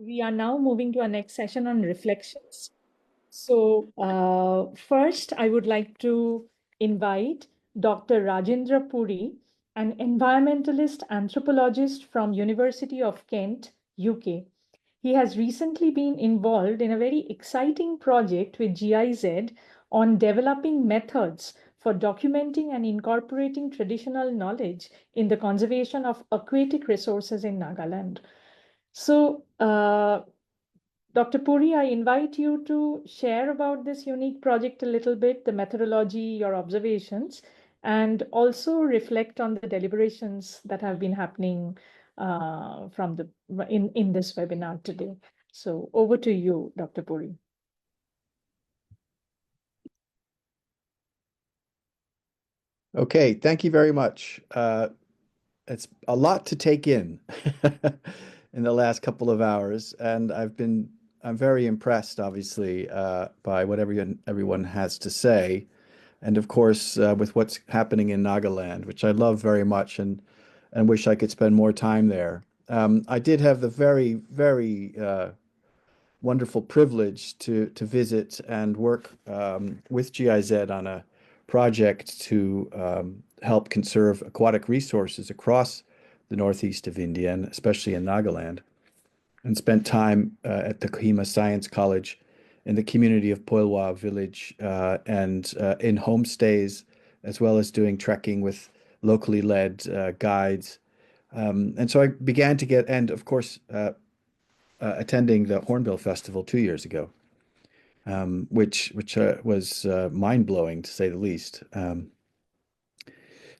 We are now moving to our next session on reflections. So, first, I would like to invite Dr. Rajindra Puri, an environmentalist anthropologist from University of Kent, UK. He has recently been involved in a very exciting project with GIZ on developing methods for documenting and incorporating traditional knowledge in the conservation of aquatic resources in Nagaland. So, Dr. Puri, I invite you to share about this unique project a little bit, the methodology, your observations, and also reflect on the deliberations that have been happening from in this webinar today. So over to you, Dr. Puri. Okay, thank you very much. It's a lot to take in in the last couple of hours, and I'm very impressed, obviously, by what everyone has to say, and of course, with what's happening in Nagaland, which I love very much and wish I could spend more time there. I did have the very wonderful privilege to visit and work with GIZ on a project to help conserve aquatic resources across the northeast of India, and especially in Nagaland, and spent time at the Kohima Science College in the community of Poilwa village and in homestays, as well as doing trekking with locally led guides. And so I began to get, and of course, attending the Hornbill Festival 2 years ago, which was mind-blowing to say the least.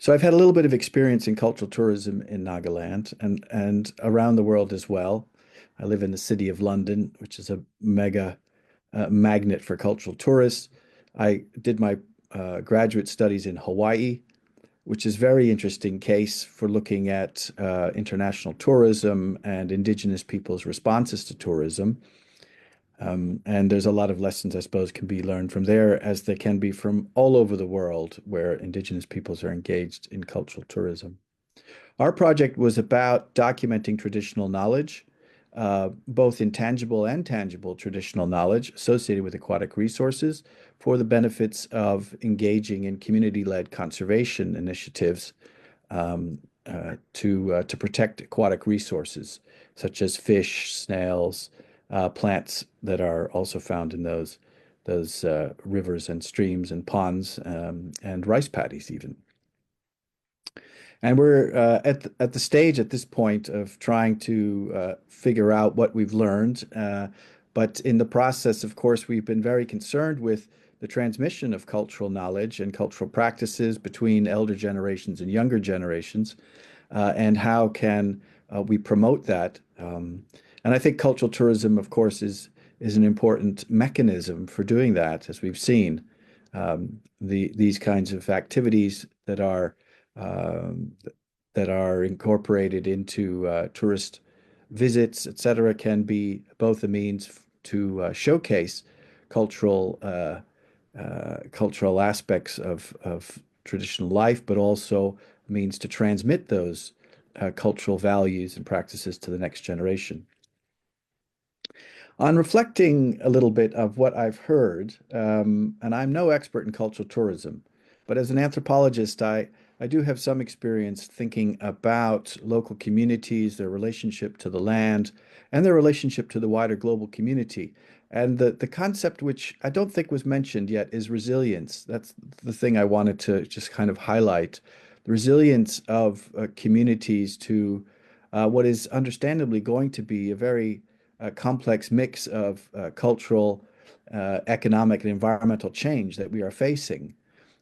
So I've had a little bit of experience in cultural tourism in Nagaland and around the world as well. I live in the city of London, which is a mega magnet for cultural tourists. I did my graduate studies in Hawaii, which is very interesting case for looking at international tourism and indigenous people's responses to tourism. And there's a lot of lessons, I suppose, can be learned from there, as they can be from all over the world where indigenous peoples are engaged in cultural tourism. Our project was about documenting traditional knowledge, both intangible and tangible traditional knowledge associated with aquatic resources for the benefits of engaging in community-led conservation initiatives to protect aquatic resources, such as fish, snails, plants that are also found in those rivers and streams and ponds, and rice paddies even. And we're at the stage at this point of trying to figure out what we've learned. But in the process, of course, we've been very concerned with the transmission of cultural knowledge and cultural practices between elder generations and younger generations, and how can we promote that. And I think cultural tourism, of course, is an important mechanism for doing that, as we've seen. These kinds of activities that are incorporated into tourist visits, etc., can be both a means to showcase cultural cultural aspects of traditional life, but also a means to transmit those cultural values and practices to the next generation. On reflecting a little bit of what I've heard, and I'm no expert in cultural tourism, but as an anthropologist, I do have some experience thinking about local communities, their relationship to the land, and their relationship to the wider global community. And the concept, which I don't think was mentioned yet, is resilience. That's the thing I wanted to just kind of highlight. The resilience of communities to what is understandably going to be a very complex mix of cultural, economic, and environmental change that we are facing.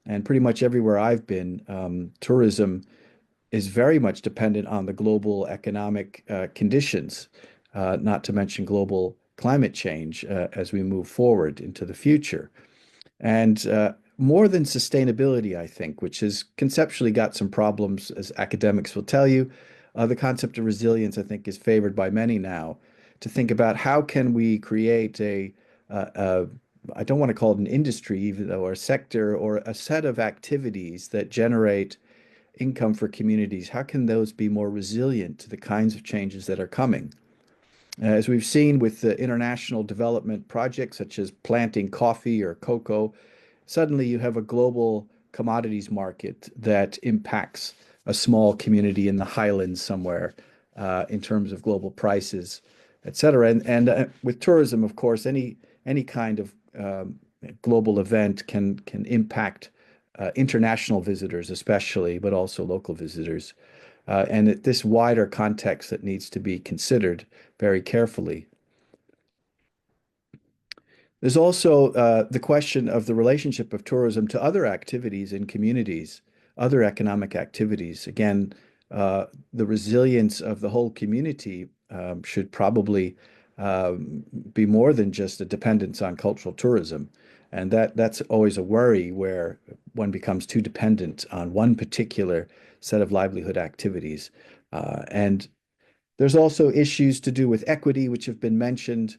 And pretty much everywhere I've been, tourism is very much dependent on the global economic conditions, not to mention global climate change as we move forward into the future. And more than sustainability, I think, which has conceptually got some problems, as academics will tell you, the concept of resilience, I think, is favored by many now to think about how can we create I don't want to call it an industry, even though, or a sector, or a set of activities that generate income for communities. How can those be more resilient to the kinds of changes that are coming? As we've seen with the international development projects such as planting coffee or cocoa, suddenly you have a global commodities market that impacts a small community in the highlands somewhere in terms of global prices, et cetera. And with tourism, of course, any kind of global event can impact international visitors, especially, but also local visitors. And this wider context that needs to be considered very carefully. There's also the question of the relationship of tourism to other activities in communities, other economic activities. Again, the resilience of the whole community should probably be more than just a dependence on cultural tourism. And that's always a worry where one becomes too dependent on one particular set of livelihood activities. And there's also issues to do with equity, which have been mentioned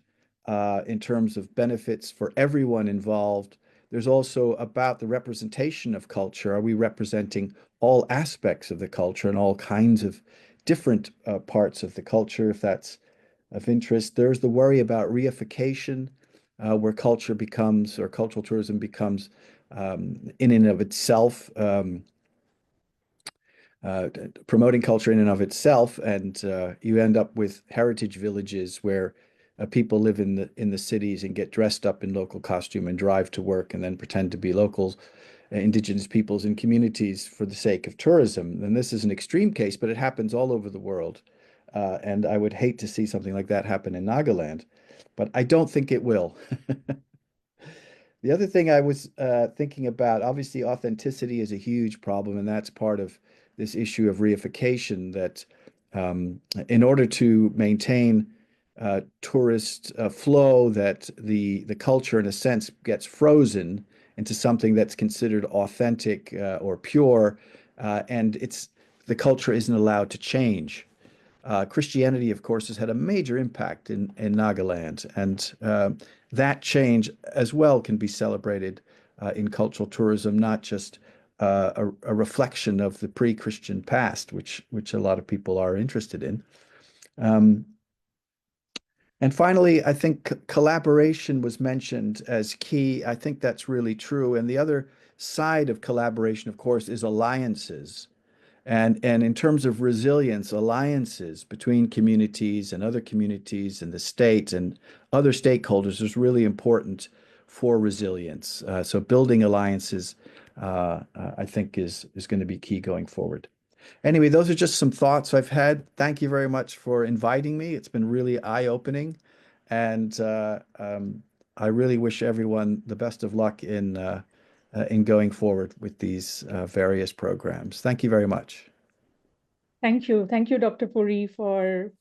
in terms of benefits for everyone involved. There's also about the representation of culture. Are we representing all aspects of the culture and all kinds of different parts of the culture, if that's of interest? There's the worry about reification, where culture becomes, or cultural tourism becomes, in and of itself, uh, promoting culture in and of itself, and you end up with heritage villages where people live in the cities and get dressed up in local costume and drive to work and then pretend to be locals, indigenous peoples and communities for the sake of tourism. And this is an extreme case, but it happens all over the world. And I would hate to see something like that happen in Nagaland, but I don't think it will. The other thing I was thinking about, obviously, authenticity is a huge problem, and that's part of this issue of reification. That in order to maintain tourist flow, that the culture, in a sense, gets frozen into something that's considered authentic or pure, and the culture isn't allowed to change. Christianity, of course, has had a major impact in Nagaland, and that change as well can be celebrated in cultural tourism, not just a reflection of the pre-Christian past, which a lot of people are interested in. Um, and finally, I think collaboration was mentioned as key. I think that's really true. And the other side of collaboration, of course, is alliances. And in terms of resilience, alliances between communities and other communities and the state and other stakeholders is really important for resilience. So building alliances, I think, is going to be key going forward. Anyway, those are just some thoughts I've had. Thank you very much for inviting me. It's been really eye-opening, and I really wish everyone the best of luck in going forward with these various programs. Thank you very much. Thank you, Dr. Puri, for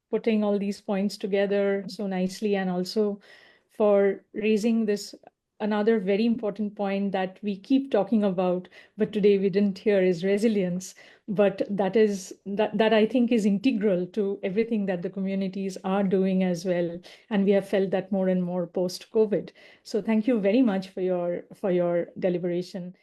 putting all these points together so nicely, and also for raising this another very important point that we keep talking about, but today we didn't hear, is resilience. But that I think is integral to everything that the communities are doing as well, and we have felt that more and more post-COVID. So thank you very much for your deliberation.